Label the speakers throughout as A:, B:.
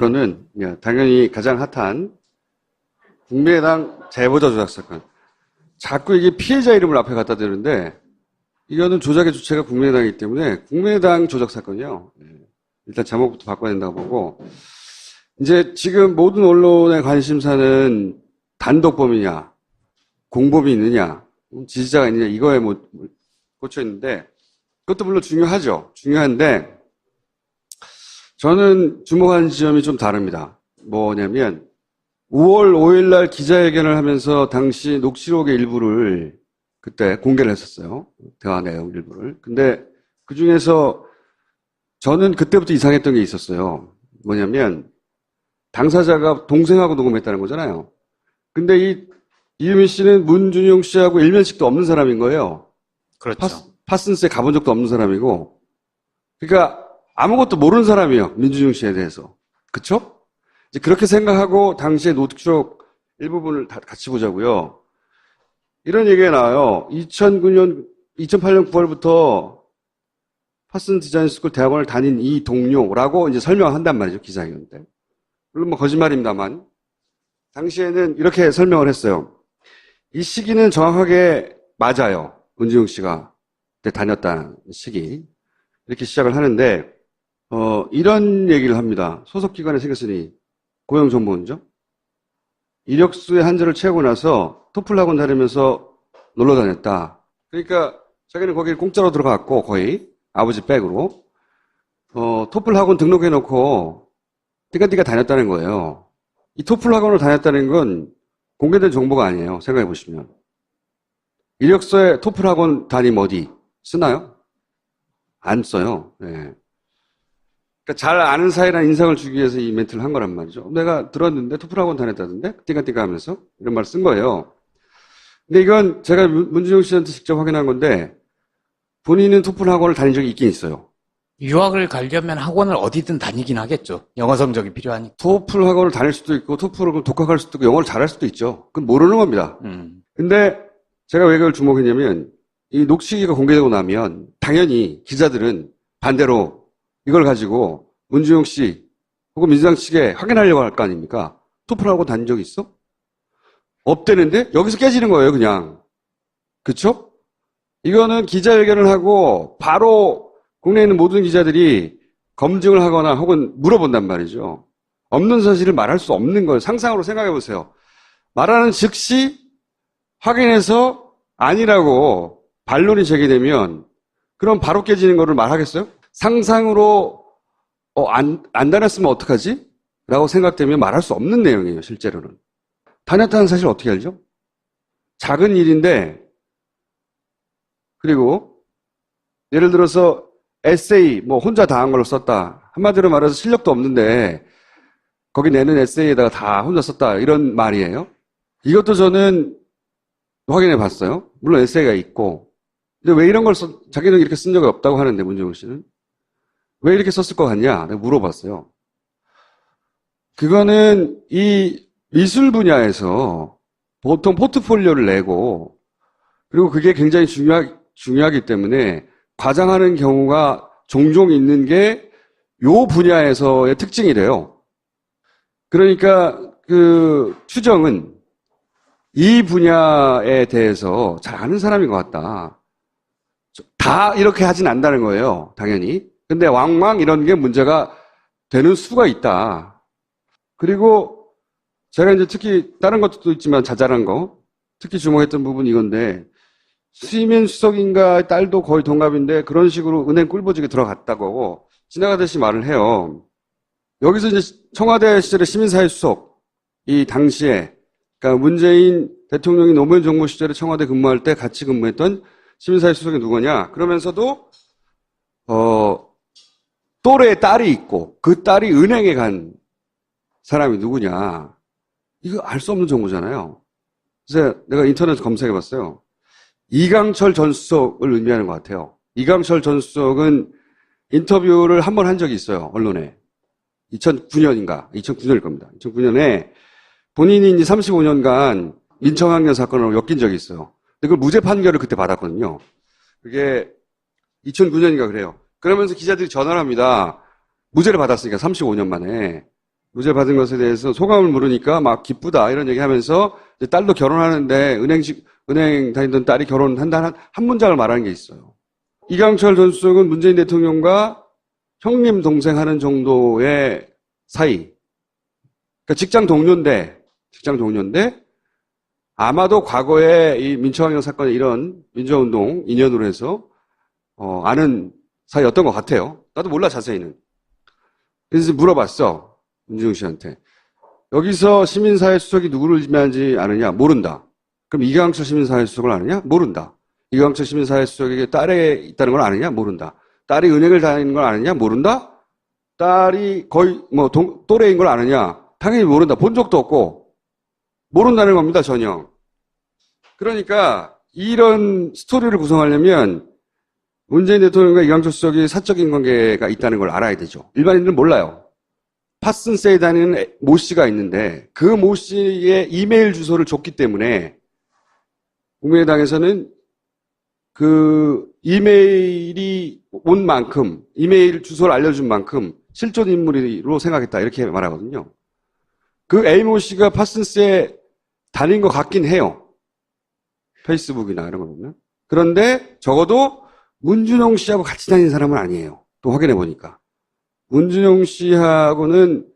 A: 사건은 당연히 가장 핫한 국민의당 제보자 조작 사건. 자꾸 이게 피해자 이름을 앞에 갖다 대는데 이거는 조작의 주체가 국민의당이기 때문에 국민의당 조작 사건이요. 일단 제목부터 바꿔야 된다고 보고 이제 지금 모든 언론의 관심사는 단독범이냐, 공범이 있느냐, 지지자가 있느냐 이거에 꽂혀 있는데 그것도 물론 중요하죠. 중요한데 저는 주목하는 지점이 좀 다릅니다. 뭐냐면 5월 5일 날 기자회견을 하면서 당시 녹취록의 일부를 그때 공개를 했었어요. 대화 내용 일부를. 근데 그 중에서 저는 그때부터 이상했던 게 있었어요. 뭐냐면 당사자가 동생하고 녹음했다는 거잖아요. 근데 이유민 씨는 문준용 씨하고 일면식도 없는 사람인 거예요.
B: 그렇죠.
A: 파슨스에 가본 적도 없는 사람이고. 그러니까 아무것도 모르는 사람이에요. 민준용 씨에 대해서. 그쵸? 이제 그렇게 생각하고 당시에 녹취록 일부분을 다 같이 보자고요. 이런 얘기가 나와요. 2008년 9월부터 파슨 디자인 스쿨 대학원을 다닌 이 동료라고 이제 설명한단 말이죠. 기자회견 때. 물론 뭐 거짓말입니다만. 당시에는 이렇게 설명을 했어요. 이 시기는 정확하게 맞아요. 문준용 씨가 그때 다녔다는 시기. 이렇게 시작을 하는데, 이런 얘기를 합니다. 소속기관에 생겼으니 고용정보원이죠. 이력서의 한 줄을 채우고 나서 토플 학원 다니면서 놀러 다녔다. 그러니까 자기는 거기 공짜로 들어갔고 거의 아버지 백으로 토플 학원 등록해놓고 띠까띠까 다녔다는 거예요. 이 토플 학원을 다녔다는 건 공개된 정보가 아니에요. 생각해 보시면. 이력서에 토플 학원 담임 어디 쓰나요? 안 써요. 네. 그러니까 잘 아는 사이라는 인상을 주기 위해서 이 멘트를 한 거란 말이죠. 내가 들었는데 토플 학원 다녔다던데? 띠까띠까 하면서 이런 말을 쓴 거예요. 근데 이건 제가 문준용 씨한테 직접 확인한 건데 본인은 토플 학원을 다닌 적이 있긴 있어요.
B: 유학을 가려면 학원을 어디든 다니긴 하겠죠. 영어 성적이 필요하니까.
A: 토플 학원을 다닐 수도 있고 토플을 독학할 수도 있고 영어를 잘할 수도 있죠. 그건 모르는 겁니다. 근데 제가 왜 그걸 주목했냐면 이 녹취기가 공개되고 나면 당연히 기자들은 반대로 이걸 가지고 문준용 씨 혹은 민주당 측에 확인하려고 할 거 아닙니까? 토플 학원 다닌 적 있어? 없대는데 여기서 깨지는 거예요, 그냥. 그쵸? 이거는 기자회견을 하고 바로 국내에 있는 모든 기자들이 검증을 하거나 혹은 물어본단 말이죠. 없는 사실을 말할 수 없는 거예요. 상상으로 생각해 보세요. 말하는 즉시 확인해서 아니라고 반론이 제기되면 그럼 바로 깨지는 거를 말하겠어요? 상상으로 안 다녔으면 어떡하지? 라고 생각되면 말할 수 없는 내용이에요, 실제로는. 다녔다는 사실 어떻게 알죠? 작은 일인데 그리고 예를 들어서 에세이 혼자 다 한 걸로 썼다. 한마디로 말해서 실력도 없는데 거기 내는 에세이에다가 다 혼자 썼다. 이런 말이에요. 이것도 저는 확인해 봤어요. 물론 에세이가 있고. 근데 왜 이런 걸 자기는 이렇게 쓴 적이 없다고 하는데 문준용 씨는 왜 이렇게 썼을 것 같냐? 내가 물어봤어요. 그거는 이 미술 분야에서 보통 포트폴리오를 내고 그리고 그게 굉장히 중요하기 때문에 과장하는 경우가 종종 있는 게 요 분야에서의 특징이래요. 그러니까 그 추정은 이 분야에 대해서 잘 아는 사람인 것 같다. 다 이렇게 하진 않는다는 거예요. 당연히. 근데 왕왕 이런 게 문제가 되는 수가 있다. 그리고 제가 이제 특히 다른 것도 있지만 자잘한 거 특히 주목했던 부분이 이건데 수임인 수석인가 딸도 거의 동갑인데 그런 식으로 은행 꿀보직에 들어갔다고 지나가듯이 말을 해요. 여기서 이제 청와대 시절에 시민사회 수석 이 당시에 그러니까 문재인 대통령이 노무현 정부 시절에 청와대 근무할 때 같이 근무했던 시민사회 수석이 누구냐? 그러면서도 또래의 딸이 있고 그 딸이 은행에 간 사람이 누구냐? 이거 알 수 없는 정보잖아요. 그래서 내가 인터넷 검색해 봤어요. 이강철 전 수석을 의미하는 것 같아요. 이강철 전 수석은 인터뷰를 한 번 한 적이 있어요. 언론에. 2009년일 겁니다. 2009년에 본인이 이제 35년간 민청학년 사건으로 엮인 적이 있어요. 근데 그걸 무죄 판결을 그때 받았거든요. 그게 2009년인가 그래요. 그러면서 기자들이 전화를 합니다. 무죄를 받았으니까 35년 만에. 무죄 받은 것에 대해서 소감을 물으니까 막 기쁘다 이런 얘기하면서 이제 딸도 결혼하는데 은행 다니던 딸이 결혼한다는 한 문장을 말하는 게 있어요. 이강철 전 수석은 문재인 대통령과 형님 동생 하는 정도의 사이. 그러니까 직장 동료인데 아마도 과거에 이 민초항영 사건의 이런 민주화운동 인연으로 해서 아는 사이였던 것 같아요. 나도 몰라 자세히는. 그래서 물어봤어. 문준용 씨한테. 여기서 시민사회 수석이 누구를 지명하지 않느냐? 모른다. 그럼 이강철 시민사회 수석을 아느냐? 모른다. 이강철 시민사회 수석에게 딸이 있다는 걸 아느냐? 모른다. 딸이 은행을 다니는 걸 아느냐? 모른다. 딸이 거의 또래인 걸 아느냐? 당연히 모른다. 본 적도 없고 모른다는 겁니다. 전혀. 그러니까 이런 스토리를 구성하려면 문재인 대통령과 이강철 수석이 사적인 관계가 있다는 걸 알아야 되죠. 일반인들은 몰라요. 파슨세에 다니는 모 씨가 있는데 그 모 씨의 이메일 주소를 줬기 때문에 국민의당에서는 그 이메일이 온 만큼 이메일 주소를 알려준 만큼 실존 인물로 생각했다 이렇게 말하거든요. 그 A 모 씨가 파슨세에 다닌 것 같긴 해요. 페이스북이나 이런 거 보면. 그런데 적어도 문준용 씨하고 같이 다니는 사람은 아니에요. 또 확인해 보니까. 문준용 씨하고는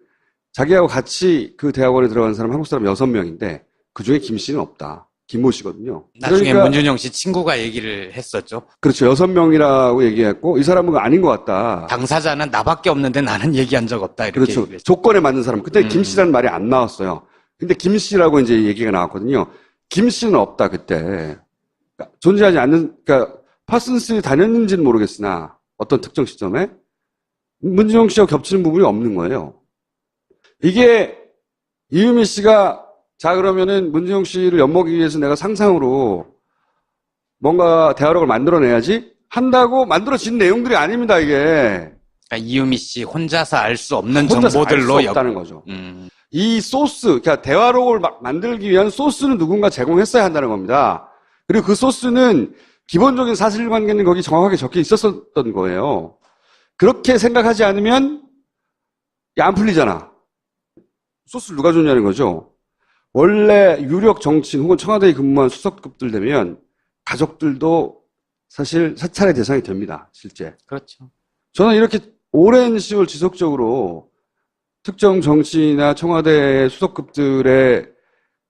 A: 자기하고 같이 그 대학원에 들어간 사람 한국 사람 6명인데 그중에 김 씨는 없다. 김모 씨거든요.
B: 나중에
A: 그러니까,
B: 문준용 씨 친구가 얘기를 했었죠.
A: 그렇죠. 6명이라고 얘기했고 이 사람은 아닌 것 같다.
B: 당사자는 나밖에 없는데 나는 얘기한 적 없다. 이렇게
A: 그렇죠.
B: 얘기를 했죠.
A: 조건에 맞는 사람. 그때 김 씨라는 말이 안 나왔어요. 근데 김 씨라고 이제 얘기가 나왔거든요. 김 씨는 없다 그때. 그러니까 존재하지 않는 그러니까 파슨스에 다녔는지는 모르겠으나 어떤 특정 시점에 문준용 씨하고 겹치는 부분이 없는 거예요. 이게 이유미 씨가 자 그러면은 문준용 씨를 엿먹이기 위해서 내가 상상으로 뭔가 대화록을 만들어내야지 한다고 만들어진 내용들이 아닙니다. 이게
B: 그러니까 이유미 씨 혼자서 알 수 없는
A: 혼자서 알
B: 정보들로
A: 수 없다는 거죠.
B: 음.
A: 이 소스, 그러니까 대화록을 만들기 위한 소스는 누군가 제공했어야 한다는 겁니다. 그리고 그 소스는 기본적인 사실관계는 거기 정확하게 적혀 있었던 거예요. 그렇게 생각하지 않으면 안 풀리잖아. 소스를 누가 줬냐는 거죠. 원래 유력 정치인 혹은 청와대에 근무한 수석급들 되면 가족들도 사실 사찰의 대상이 됩니다. 실제.
B: 그렇죠.
A: 저는 이렇게 오랜 시월 지속적으로 특정 정치인이나 청와대 수석급들의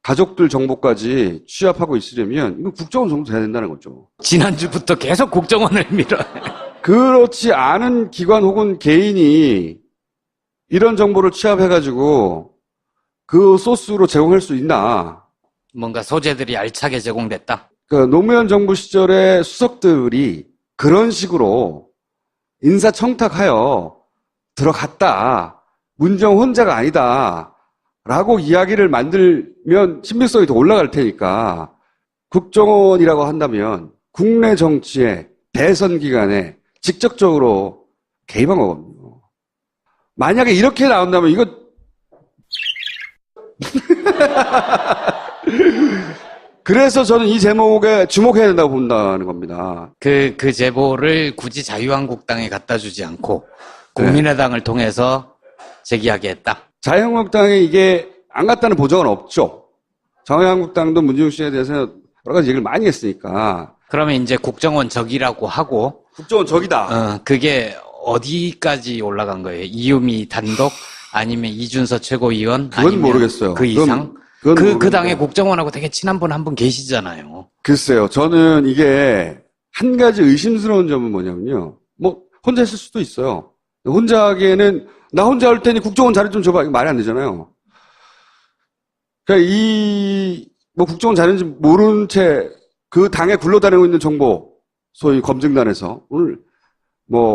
A: 가족들 정보까지 취합하고 있으려면 이건 국정원 정도 돼야 된다는 거죠.
B: 지난주부터 계속 국정원을 밀어.
A: 그렇지 않은 기관 혹은 개인이 이런 정보를 취합해가지고 그 소스로 제공할 수 있나.
B: 뭔가 소재들이 알차게 제공됐다.
A: 노무현 정부 시절의 수석들이 그런 식으로 인사청탁하여 들어갔다. 문정 혼자가 아니다. 라고 이야기를 만들면 신빙성이 더 올라갈 테니까 국정원이라고 한다면 국내 정치에 대선 기간에 직접적으로 개입한 거거든요. 만약에 이렇게 나온다면 이거 그래서 저는 이 제목에 주목해야 된다고 본다는 겁니다.
B: 그 제보를 굳이 자유한국당에 갖다 주지 않고 국민의당을 통해서 제기하게 했다.
A: 자유한국당에 이게 안 갔다는 보장은 없죠. 자유한국당도 문준용 씨에 대해서 여러 가지 얘기를 많이 했으니까.
B: 그러면 이제 국정원 적이라고 하고
A: 국정원 적이다.
B: 그게 어디까지 올라간 거예요? 이유미 단독 아니면 이준서 최고위원
A: 그건
B: 아니면
A: 모르겠어요.
B: 그 이상?
A: 그건
B: 그 당의 국정원하고 되게 친한 분 한 분 계시잖아요.
A: 글쎄요. 저는 이게 한 가지 의심스러운 점은 뭐냐면요. 혼자 했을 수도 있어요. 혼자 하기에는 나 혼자 할 테니 국정원 자료 좀 줘봐. 이거 말이 안 되잖아요. 그러니까 국정원 자료인지 모르는 채 그 당에 굴러다니고 있는 정보, 소위 검증단에서 오늘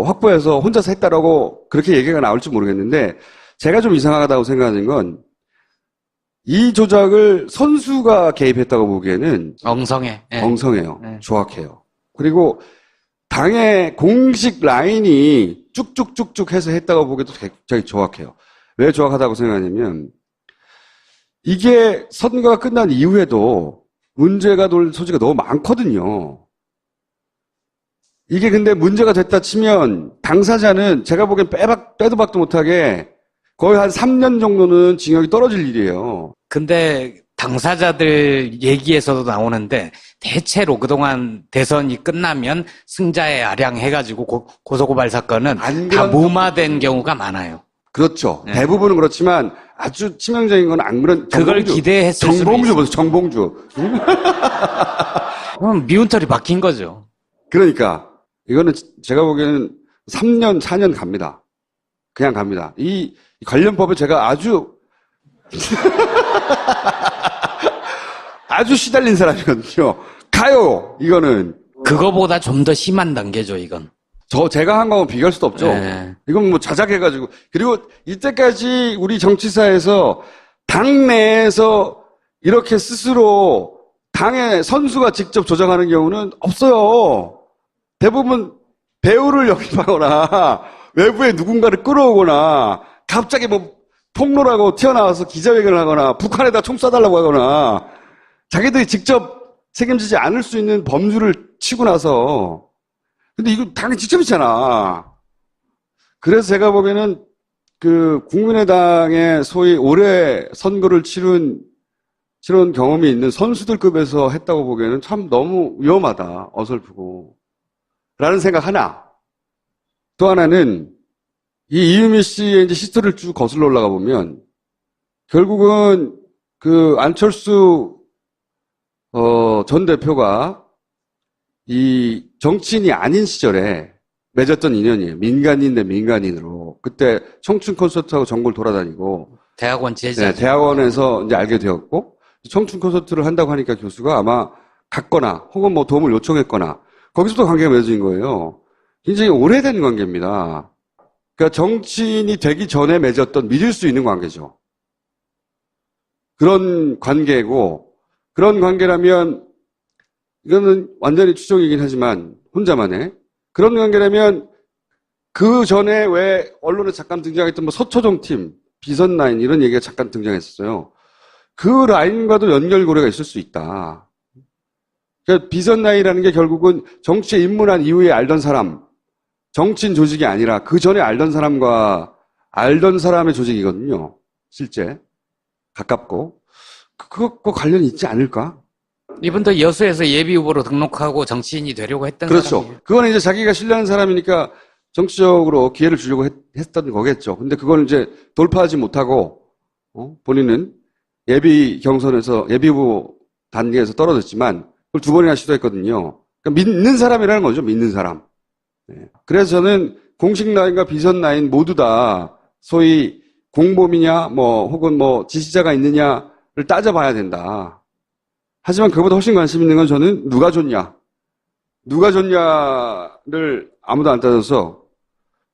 A: 확보해서 혼자서 했다라고 그렇게 얘기가 나올지 모르겠는데 제가 좀 이상하다고 생각하는 건 이 조작을 선수가 개입했다고 보기에는
B: 엉성해. 네.
A: 엉성해요.
B: 네.
A: 조악해요. 그리고 당의 공식 라인이 쭉쭉쭉쭉 해서 했다고 보기에도 굉장히 조악해요. 왜 조악하다고 생각하냐면 이게 선거가 끝난 이후에도 문제가 될 소지가 너무 많거든요. 이게 근데 문제가 됐다 치면 당사자는 제가 보기엔 빼도 박도 못하게 거의 한 3년 정도는 징역이 떨어질 일이에요.
B: 근데 당사자들 얘기에서도 나오는데 대체로 그동안 대선이 끝나면 승자에 아량해가지고 고소고발 사건은
A: 안
B: 다
A: 그런-
B: 무마된 경우가 많아요.
A: 그렇죠.
B: 네.
A: 대부분은 그렇지만 아주 치명적인 건 안 그런
B: 그걸 기대했을 수도
A: 정봉주
B: 있어요.
A: 보세요. 정봉주.
B: 그럼 미운 털이 박힌 거죠.
A: 그러니까 이거는 제가 보기에는 3년, 4년 갑니다. 그냥 갑니다. 이 관련법에 제가 아주 아주 시달린 사람이거든요. 가요. 이거는
B: 그거보다 좀 더 심한 단계죠, 이건.
A: 제가 한 거하고 비교할 수도 없죠.
B: 네.
A: 이건 뭐 자작해가지고. 그리고 이때까지 우리 정치사에서 당 내에서 이렇게 스스로 당의 선수가 직접 조정하는 경우는 없어요. 대부분 배우를 영입하거나 외부에 누군가를 끌어오거나 갑자기 뭐 폭로라고 튀어나와서 기자회견을 하거나 북한에다 총 쏴달라고 하거나 자기들이 직접 책임지지 않을 수 있는 범주를 치고 나서 근데 이거 당연히 직접이잖아. 그래서 제가 보기에는 그 국민의당의 소위 올해 선거를 치른 경험이 있는 선수들급에서 했다고 보기에는 참 너무 위험하다. 어설프고. 라는 생각 하나. 또 하나는 이 이유미 씨의 이제 히스토리를 쭉 거슬러 올라가 보면 결국은 그 안철수 전 대표가 이 정치인이 아닌 시절에 맺었던 인연이에요. 민간인 대 민간인으로. 그때 청춘 콘서트하고 전국을 돌아다니고
B: 대학원 제자.
A: 네, 대학원에서 이제 알게 되었고 청춘 콘서트를 한다고 하니까 교수가 아마 갔거나 혹은 뭐 도움을 요청했거나 거기서도 관계가 맺어진 거예요. 굉장히 오래된 관계입니다. 그러니까 정치인이 되기 전에 맺었던 믿을 수 있는 관계죠. 그런 관계고 그런 관계라면 이거는 완전히 추정이긴 하지만 혼자만의 그런 관계라면 그 전에 왜 언론에 잠깐 등장했던 뭐 서초동 팀, 비선 라인 이런 얘기가 잠깐 등장했었어요. 그 라인과도 연결고리가 있을 수 있다. 그러니까 비선 라인이라는 게 결국은 정치에 입문한 이후에 알던 사람, 정치인 조직이 아니라 그 전에 알던 사람과 알던 사람의 조직이거든요. 실제 가깝고 그것과 관련이 있지 않을까?
B: 이분도 여수에서 예비 후보로 등록하고 정치인이 되려고 했던
A: 그렇죠.
B: 사람이에요.
A: 그거는 이제 자기가 신뢰하는 사람이니까 정치적으로 기회를 주려고 했던 거겠죠. 근데 그걸 이제 돌파하지 못하고 본인은 예비 경선에서 예비 후보 단계에서 떨어졌지만 그걸 2번이나 시도했거든요. 그러니까 믿는 사람이라는 거죠. 믿는 사람. 네. 그래서 저는 공식 라인과 비선 라인 모두 다 소위 공범이냐 뭐 혹은 뭐 지시자가 있느냐를 따져봐야 된다. 하지만 그보다 훨씬 관심 있는 건 저는 누가 줬냐. 누가 줬냐를 아무도 안 따져서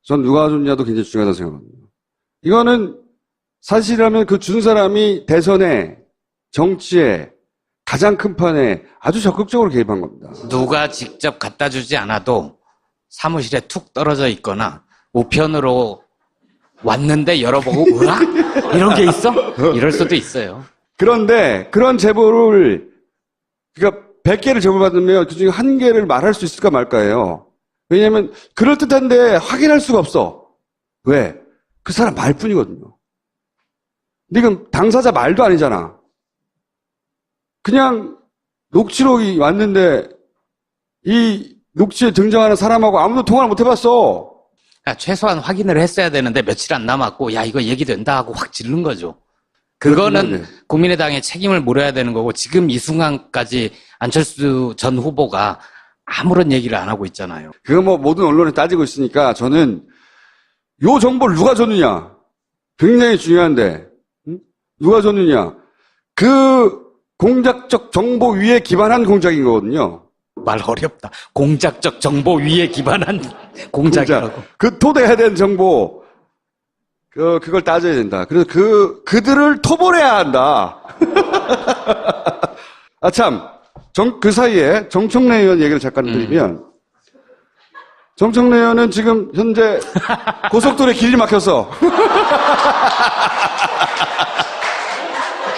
A: 전 누가 줬냐도 굉장히 중요하다고 생각합니다. 이거는 사실이라면 그 준 사람이 대선에 정치에 가장 큰 판에 아주 적극적으로 개입한 겁니다.
B: 누가 직접 갖다 주지 않아도 사무실에 툭 떨어져 있거나 우편으로 왔는데 열어보고 으악? 이런 게 있어? 이럴 수도 있어요.
A: 그런데 그런 제보를 그러니까 100개를 제보받으면 그중에 1개를 말할 수 있을까 말까예요. 왜냐하면 그럴듯한데 확인할 수가 없어. 왜? 그 사람 말뿐이거든요. 근데 이건 당사자 말도 아니잖아. 그냥 녹취록이 왔는데 이 녹취에 등장하는 사람하고 아무도 통화를 못 해봤어.
B: 그러니까 최소한 확인을 했어야 되는데 며칠 안 남았고 야 이거 얘기된다 하고 확 지른 거죠. 그거는
A: 그렇군요.
B: 국민의당의 책임을 물어야 되는 거고 지금 이 순간까지 안철수 전 후보가 아무런 얘기를 안 하고 있잖아요.
A: 그거 뭐 모든 언론에 따지고 있으니까 저는 요 정보를 누가 줬느냐 굉장히 중요한데 누가 줬느냐 그 공작적 정보 위에 기반한 공작인 거거든요.
B: 말 어렵다. 공작적 정보 위에 기반한 공작이라고.
A: 그 토대해야 되는 정보 그걸 따져야 된다. 그래서 그들을 토벌해야 한다. 아 참 그 사이에 정청래 의원 얘기를 잠깐 드리면 정청래 의원은 지금 현재 고속도로에 길이 막혔어.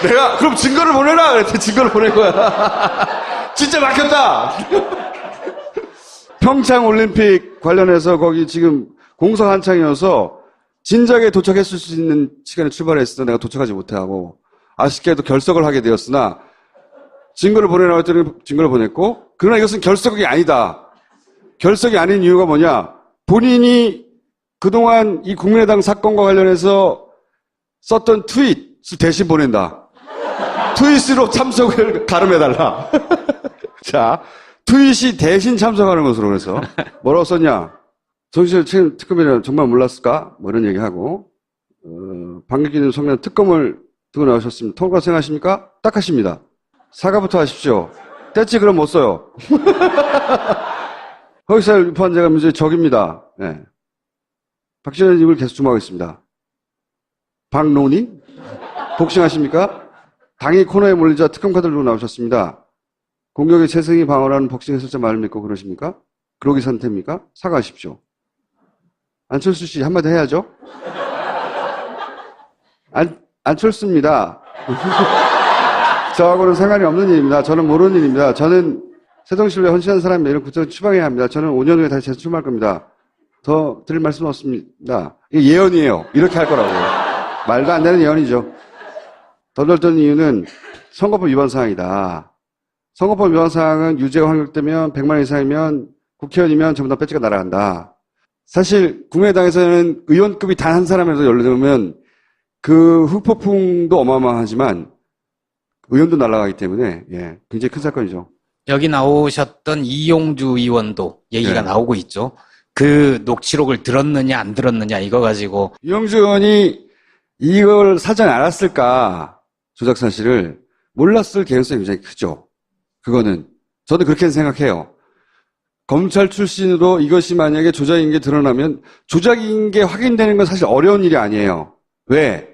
A: 내가 그럼 증거를 보내라 그랬더니 증거를 보낸 거야. 진짜 막혔다. 평창 올림픽 관련해서 거기 지금 공사 한창이어서 진작에 도착했을 수 있는 시간에 출발했으나 내가 도착하지 못하고 아쉽게도 결석을 하게 되었으나 증거를 보내라고 했더니 증거를 보냈고 그러나 이것은 결석이 아니다. 결석이 아닌 이유가 뭐냐? 본인이 그동안 이 국민의당 사건과 관련해서 썼던 트윗을 대신 보낸다. 트윗으로 참석을 가름해달라. 자, 트윗이 대신 참석하는 것으로 그래서 뭐라고 썼냐? 정치적 책임 특검이라는 정말 몰랐을까? 뭐 이런 얘기하고 방귀뀌는 청년 특검을 두고 나오셨습니다. 통과 생각하십니까? 딱 하십니다. 사과부터 하십시오. 뗐지 그럼 못 써요. 허위사실 유포한 자가 문제의 적입니다. 네. 박지원 입을 계속 주목하겠습니다. 박노님? 복싱하십니까? 당이 코너에 몰리자 특검 카드를 들고 나오셨습니다. 공격의 재승이 방어라는 복싱 해설자 말을 믿고 그러십니까? 그러기 상태입니까? 사과하십시오. 안철수 씨 한마디 해야죠. 안철수입니다. 저하고는 상관이 없는 일입니다. 저는 모르는 일입니다. 저는 새정치를 헌신한 사람입니다. 이런 구체적 추방해야 합니다. 저는 5년 후에 다시 재출마할 겁니다. 더 드릴 말씀 없습니다. 이게 예언이에요. 이렇게 할 거라고요. 말도 안 되는 예언이죠. 덜덜던 이유는 선거법 위반 사항이다. 선거법 위반 사항은 유죄가 확정되면 100만 원 이상이면 국회의원이면 전부 다 배지가 날아간다. 사실 국민의당에서는 의원급이 단 한 사람에서 연루되면 그 후폭풍도 어마어마하지만 의원도 날아가기 때문에 예, 굉장히 큰 사건이죠.
B: 여기 나오셨던 이용주 의원도 얘기가
A: 네.
B: 나오고 있죠. 그 녹취록을 들었느냐 안 들었느냐 이거 가지고
A: 이용주 의원이 이걸 사전에 알았을까 조작 사실을 몰랐을 개연성이 굉장히 크죠. 그거는 저도 그렇게 생각해요. 검찰 출신으로 이것이 만약에 조작인 게 드러나면 조작인 게 확인되는 건 사실 어려운 일이 아니에요. 왜?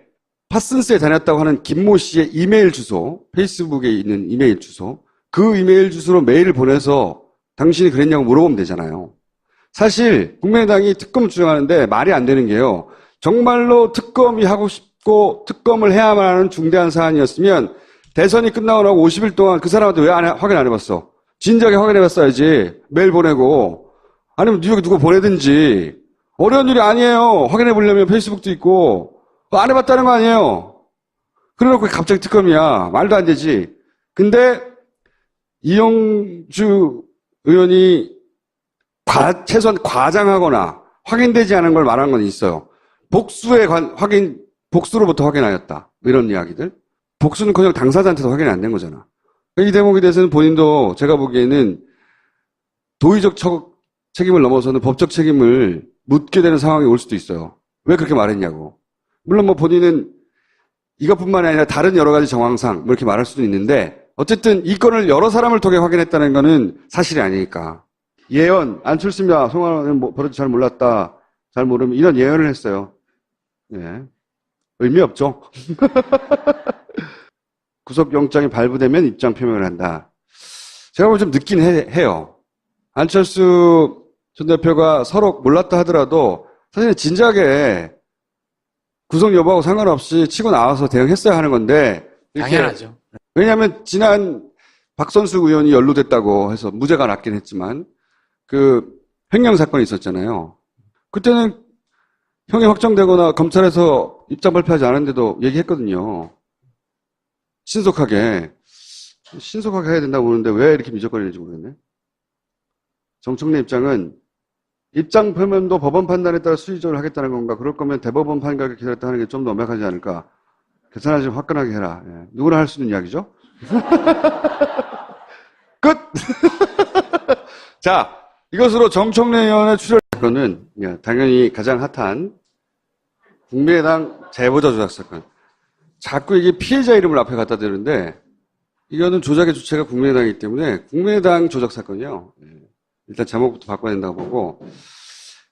A: 파슨스에 다녔다고 하는 김모 씨의 이메일 주소, 페이스북에 있는 이메일 주소, 그 이메일 주소로 메일을 보내서 당신이 그랬냐고 물어보면 되잖아요. 사실 국민의당이 특검을 주장하는데 말이 안 되는 게요. 정말로 특검이 하고 싶고 특검을 해야만 하는 중대한 사안이었으면 대선이 끝나고 나고 50일 동안 그 사람한테 왜 확인 안 해봤어? 진작에 확인해봤어야지. 메일 보내고 아니면 뉴욕에 누가 보내든지. 어려운 일이 아니에요. 확인해보려면 페이스북도 있고 안 해봤다는 거 아니에요. 그래놓고 갑자기 특검이야. 말도 안 되지. 근데 이용주 의원이 최소한 과장하거나 확인되지 않은 걸 말한 건 있어요. 복수로부터 확인하였다. 이런 이야기들. 복수는커녕 당사자한테도 확인이 안 된 거잖아. 이 대목에 대해서는 본인도 제가 보기에는 도의적 책임을 넘어서는 법적 책임을 묻게 되는 상황이 올 수도 있어요. 왜 그렇게 말했냐고. 물론 뭐 본인은 이것뿐만이 아니라 다른 여러 가지 정황상 뭐 이렇게 말할 수도 있는데 어쨌든 이 건을 여러 사람을 통해 확인했다는 거는 사실이 아니니까. 예언, 안철수입니다. 송환은 버릇 잘 몰랐다. 잘 모르면 이런 예언을 했어요. 예. 의미 없죠. 구속영장이 발부되면 입장 표명을 한다. 제가 보면 좀 늦긴 해요. 안철수 전 대표가 서로 몰랐다 하더라도 사실 진작에 구속 여부하고 상관없이 치고 나와서 대응했어야 하는 건데.
B: 당연하죠.
A: 왜냐하면 지난 박선수 의원이 연루됐다고 해서 무죄가 났긴 했지만 그 횡령 사건이 있었잖아요. 그때는 형이 확정되거나 검찰에서 입장 발표하지 않았는데도 얘기했거든요. 신속하게 해야 된다고 보는데 왜 이렇게 미적거리는지 모르겠네. 정청래 입장은 입장 표면도 법원 판단에 따라 수의적으로 하겠다는 건가? 그럴 거면 대법원 판결을 기다렸다 하는 게 좀 더 명확하지 않을까? 계산하지 좀 화끈하게 해라. 예. 누구나 할 수 있는 이야기죠? 끝! 자, 이것으로 정청래 의원의 출연 사건은 당연히 가장 핫한 국민의당 제보자 조작 사건. 자꾸 이게 피해자 이름을 앞에 갖다 대는데 이거는 조작의 주체가 국민의당이기 때문에 국민의당 조작 사건이요. 일단 제목부터 바꿔야 된다고 보고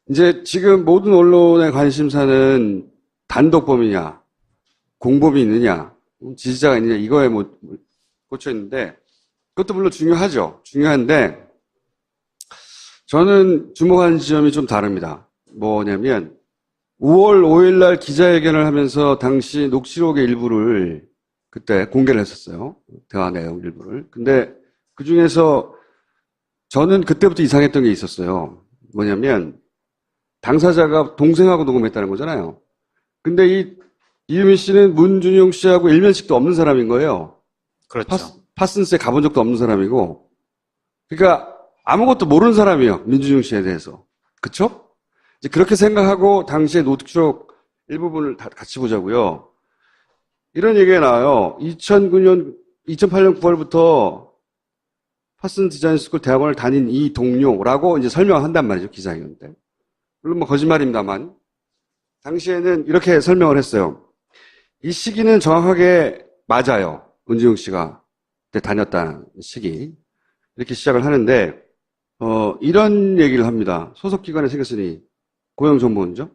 A: 이제 지금 모든 언론의 관심사는 단독범이냐 공범이 있느냐 지지자가 있느냐 이거에 꽂혀 있는데 그것도 물론 중요하죠. 중요한데 저는 주목하는 지점이 좀 다릅니다. 뭐냐면 5월 5일 날 기자회견을 하면서 당시 녹취록의 일부를 그때 공개를 했었어요. 대화 내용 일부를. 근데 그 중에서 저는 그때부터 이상했던 게 있었어요. 뭐냐면 당사자가 동생하고 녹음했다는 거잖아요. 근데 이유미 씨는 문준용 씨하고 일면식도 없는 사람인 거예요.
B: 그렇죠.
A: 파슨스에 가본 적도 없는 사람이고. 그러니까 아무것도 모르는 사람이에요. 민준용 씨에 대해서. 그쵸? 이제 그렇게 생각하고 당시에 노트북 일부분을 다 같이 보자고요. 이런 얘기가 나와요. 2008년 9월부터 파슨 디자인 스쿨 대학원을 다닌 이 동료라고 이제 설명한단 말이죠. 기자회견 때. 물론 뭐 거짓말입니다만. 당시에는 이렇게 설명을 했어요. 이 시기는 정확하게 맞아요. 문준용 씨가 그때 다녔다는 시기. 이렇게 시작을 하는데, 이런 얘기를 합니다. 소속 기관에 생겼으니 고용정보원이죠.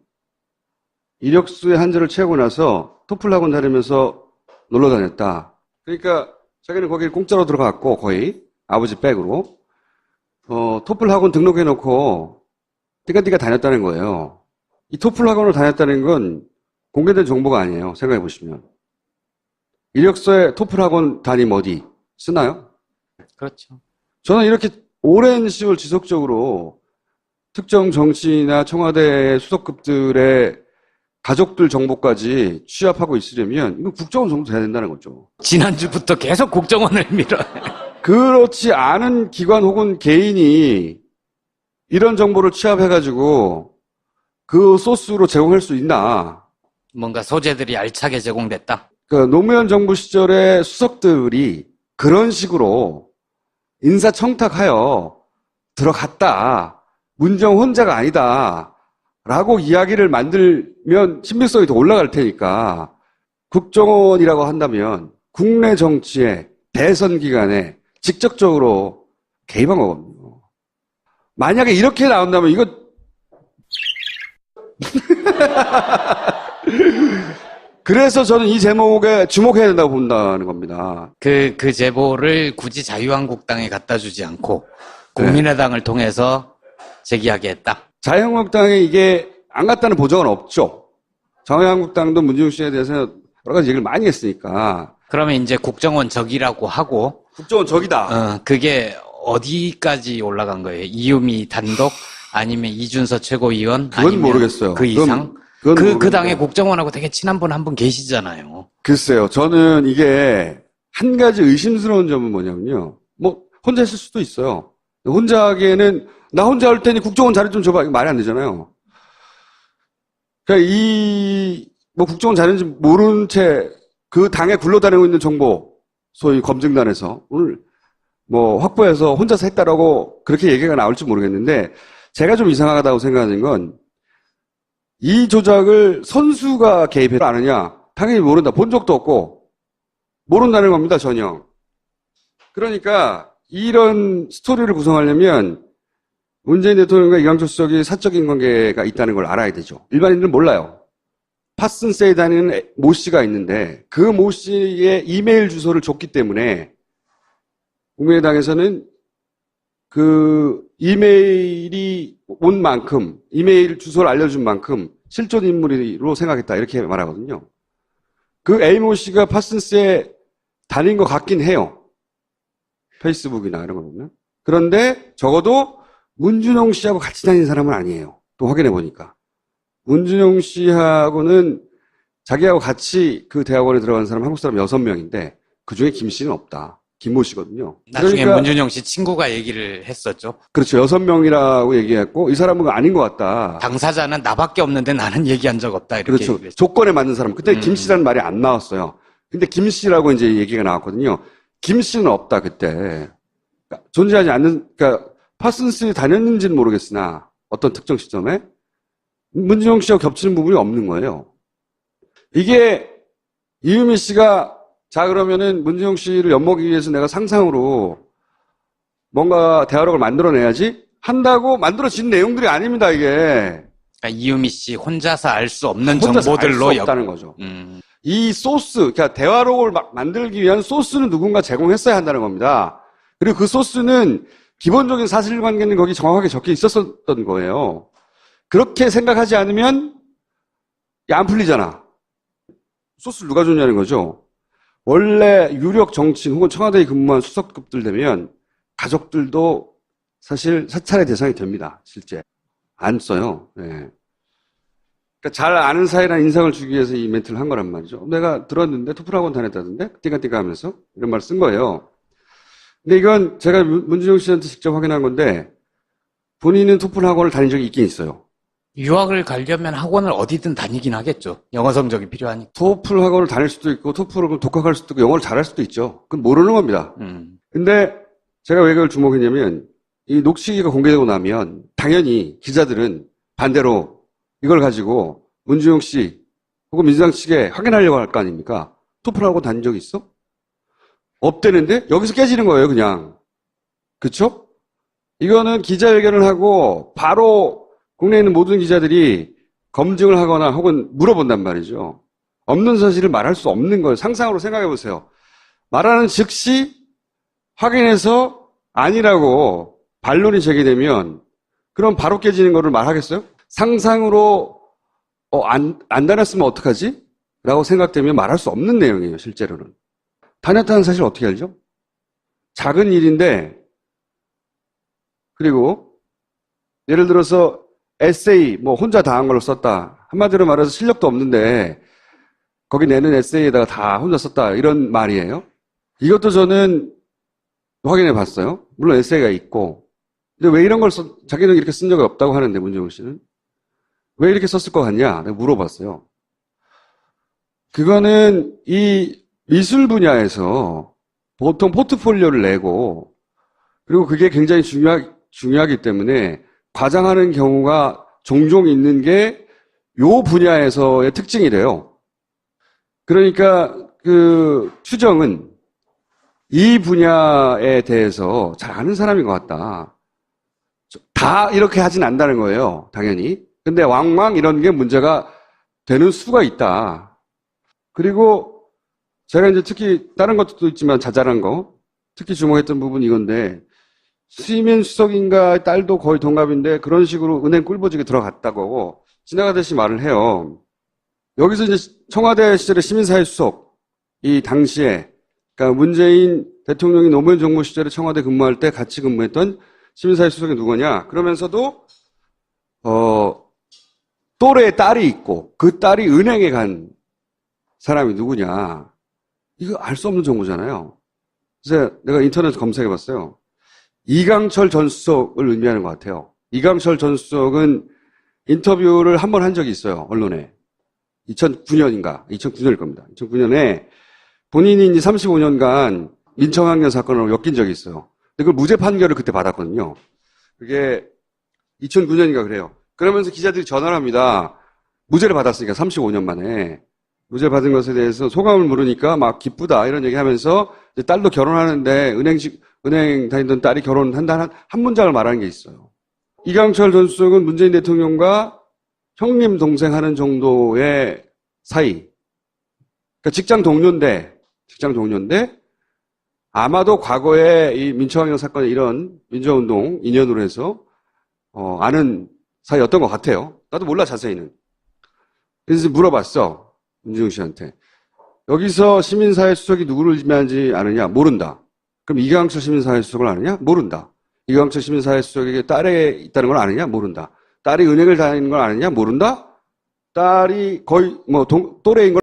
A: 이력서의 한절을 채우고 나서 토플 학원 다니면서 놀러 다녔다. 그러니까 자기는 거기 공짜로 들어갔고 거의 아버지 백으로 토플 학원 등록해놓고 띠까띠까 다녔다는 거예요. 이 토플 학원을 다녔다는 건 공개된 정보가 아니에요. 생각해 보시면. 이력서에 토플 학원 담임 어디 쓰나요?
B: 그렇죠.
A: 저는 이렇게 오랜 시월 지속적으로 특정 정치나 청와대 수석급들의 가족들 정보까지 취합하고 있으려면 이거 국정원 정도 돼야 된다는 거죠.
B: 지난주부터 계속 국정원을 밀어요.
A: 그렇지 않은 기관 혹은 개인이 이런 정보를 취합해가지고 그 소스로 제공할 수 있나.
B: 뭔가 소재들이 알차게 제공됐다.
A: 노무현 정부 시절의 수석들이 그런 식으로 인사청탁하여 들어갔다. 문정 혼자가 아니다. 라고 이야기를 만들면 신빙성이 더 올라갈 테니까 국정원이라고 한다면 국내 정치의 대선 기간에 직접적으로 개입한 거거든요. 만약에 이렇게 나온다면 이거 그래서 저는 이 제목에 주목해야 된다고 본다는 겁니다.
B: 그 제보를 굳이 자유한국당에 갖다 주지 않고 국민의당을 통해서 제기하게 했다.
A: 자유한국당에 이게 안 갔다는 보장은 없죠. 자유한국당도 문준용 씨에 대해서 여러 가지 얘기를 많이 했으니까.
B: 그러면 이제 국정원 적이라고 하고
A: 국정원 적이다.
B: 그게 어디까지 올라간 거예요? 이유미 단독 아니면 이준서 최고위원
A: 그건
B: 아니면
A: 모르겠어요.
B: 그 이상?
A: 그건
B: 그
A: 모르겠어요.
B: 당의 국정원하고 되게 친한 분 한 분 계시잖아요.
A: 글쎄요. 저는 이게 한 가지 의심스러운 점은 뭐냐면요. 뭐 혼자 했을 수도 있어요. 혼자 하기에는 나 혼자 할 테니 국정원 자료 좀 줘봐. 이거 말이 안 되잖아요. 그러니까 뭐 국정원 자료인지 모르는 채 그 당에 굴러다니고 있는 정보, 소위 검증단에서 오늘 뭐 확보해서 혼자서 했다라고 그렇게 얘기가 나올지 모르겠는데 제가 좀 이상하다고 생각하는 건 이 조작을 선수가 개입해서 아느냐? 당연히 모른다. 본 적도 없고 모른다는 겁니다. 전혀. 그러니까 이런 스토리를 구성하려면 문재인 대통령과 이광철 수석이 사적인 관계가 있다는 걸 알아야 되죠. 일반인들은 몰라요. 파슨스에 다니는 모 씨가 있는데 그 모 씨의 이메일 주소를 줬기 때문에 국민의당에서는 그 이메일이 온 만큼 이메일 주소를 알려준 만큼 실존 인물로 생각했다 이렇게 말하거든요. 그 A모 씨가 파슨스에 다닌 것 같긴 해요. 페이스북이나 이런 거 보면. 그런데 적어도 문준용 씨하고 같이 다닌 사람은 아니에요. 또 확인해 보니까. 문준용 씨하고는 자기하고 같이 그 대학원에 들어간 사람 한국 사람 6명인데 그중에 김 씨는 없다. 김모 씨거든요.
B: 나중에
A: 그러니까,
B: 문준용 씨 친구가 얘기를 했었죠.
A: 그렇죠. 6명이라고 얘기했고 이 사람은 아닌 것 같다.
B: 당사자는 나밖에 없는데 나는 얘기한 적 없다. 이렇게
A: 그렇죠.
B: 얘기를 했죠.
A: 조건에 맞는 사람. 그때 김 씨라는 말이 안 나왔어요. 근데 김 씨라고 이제 얘기가 나왔거든요. 김 씨는 없다 그때. 그러니까 존재하지 않는. 그러니까 파슨스에 다녔는지는 모르겠으나 어떤 특정 시점에 문준용 씨하고 겹치는 부분이 없는 거예요. 이게 이유미 씨가 자 그러면은 문준용 씨를 엿먹이기 위해서 내가 상상으로 뭔가 대화록을 만들어내야지 한다고 만들어진 내용들이 아닙니다. 이게
B: 그러니까 이유미 씨 혼자서 알 수 없는
A: 혼자서 알 수
B: 정보들로
A: 없다는 거죠.
B: 음.
A: 이 소스, 그러니까 대화록을 만들기 위한 소스는 누군가 제공했어야 한다는 겁니다. 그리고 그 소스는 기본적인 사실관계는 거기 정확하게 적혀 있었던 거예요. 그렇게 생각하지 않으면 안 풀리잖아. 소스를 누가 줬냐는 거죠. 원래 유력 정치인 혹은 청와대에 근무한 수석급들 되면 가족들도 사실 사찰의 대상이 됩니다. 실제 안 써요. 네. 그러니까 잘 아는 사이라는 인상을 주기 위해서 이 멘트를 한 거란 말이죠. 내가 들었는데 토플학원 다녔다던데? 띠까띠까 하면서 이런 말 쓴 거예요. 근데 이건 제가 문준용 씨한테 직접 확인한 건데 본인은 토플학원을 다닌 적이 있긴 있어요.
B: 유학을 가려면 학원을 어디든 다니긴 하겠죠. 영어 성적이 필요하니까.
A: 토플 학원을 다닐 수도 있고 토플을 독학할 수도 있고 영어를 잘할 수도 있죠. 그건 모르는 겁니다. 근데 제가 왜 그걸 주목했냐면 이 녹취기가 공개되고 나면 당연히 기자들은 반대로 이걸 가지고 문준용 씨 혹은 민주당 측에 확인하려고 할 거 아닙니까? 토플 학원 다닌 적 있어? 없대는데 여기서 깨지는 거예요, 그냥. 그쵸? 이거는 기자회견을 하고 바로 국내에 있는 모든 기자들이 검증을 하거나 혹은 물어본단 말이죠. 없는 사실을 말할 수 없는 걸 상상으로 생각해 보세요. 말하는 즉시 확인해서 아니라고 반론이 제기되면 그럼 바로 깨지는 거를 말하겠어요? 상상으로 안 다녔으면 어떡하지? 라고 생각되면 말할 수 없는 내용이에요, 실제로는. 다녔다는 사실 어떻게 알죠? 작은 일인데 그리고 예를 들어서 에세이 뭐 혼자 다 한 걸로 썼다. 한마디로 말해서 실력도 없는데 거기 내는 에세이에다가 다 혼자 썼다. 이런 말이에요. 이것도 저는 확인해 봤어요. 물론 에세이가 있고. 근데 왜 이런 걸 자기는 이렇게 쓴 적이 없다고 하는데 문정우 씨는 왜 이렇게 썼을 것 같냐? 내가 물어봤어요. 그거는 이 미술 분야에서 보통 포트폴리오를 내고 그리고 그게 굉장히 중요하기 때문에 과장하는 경우가 종종 있는 게 요 분야에서의 특징이래요. 그러니까 그 추정은 이 분야에 대해서 잘 아는 사람인 것 같다. 다 이렇게 하진 않는다는 거예요, 당연히. 근데 왕왕 이런 게 문제가 되는 수가 있다. 그리고 제가 이제 특히 다른 것도 있지만 자잘한 거, 특히 주목했던 부분이 이건데 수이면 수석인가 딸도 거의 동갑인데 그런 식으로 은행 꿀보직에 들어갔다고 지나가듯이 말을 해요. 여기서 이제 청와대 시절에 시민사회 수석, 이 당시에 그러니까 문재인 대통령이 노무현 정부 시절에 청와대 근무할 때 같이 근무했던 시민사회 수석이 누구냐? 그러면서도 또래의 딸이 있고 그 딸이 은행에 간 사람이 누구냐? 이거 알 수 없는 정보잖아요. 그래서 내가 인터넷 검색해봤어요. 이강철 전 수석을 의미하는 것 같아요. 이강철 전 수석은 인터뷰를 한 번 한 적이 있어요, 언론에. 2009년인가? 2009년일 겁니다. 2009년에 본인이 이제 35년간 민청학년 사건으로 엮인 적이 있어요. 근데 그 무죄 판결을 그때 받았거든요. 그게 2009년인가 그래요. 그러면서 기자들이 전화를 합니다. 무죄를 받았으니까 35년 만에. 무죄 받은 것에 대해서 소감을 물으니까 막 기쁘다 이런 얘기 하면서 이제 딸도 결혼하는데 은행 다니던 딸이 결혼한다는 한 문장을 말하는 게 있어요. 이강철 전 수석은 문재인 대통령과 형님 동생 하는 정도의 사이. 그러니까 직장 동료인데 아마도 과거에 이 민청학년 사건의 이런 민주화운동 인연으로 해서 아는 사이였던 것 같아요. 나도 몰라 자세히는. 그래서 물어봤어. 문준용 씨한테. 여기서 시민사회 수석이 누구를 지명하는지 아느냐? 모른다. 그럼 이강철 시민사회 수석을 아느냐? 모른다. 이강철 시민사회 수석에게 딸이 있다는 걸 아느냐? 모른다. 딸이 은행을 다니는 걸 아느냐? 모른다. 딸이 거의 또래인 걸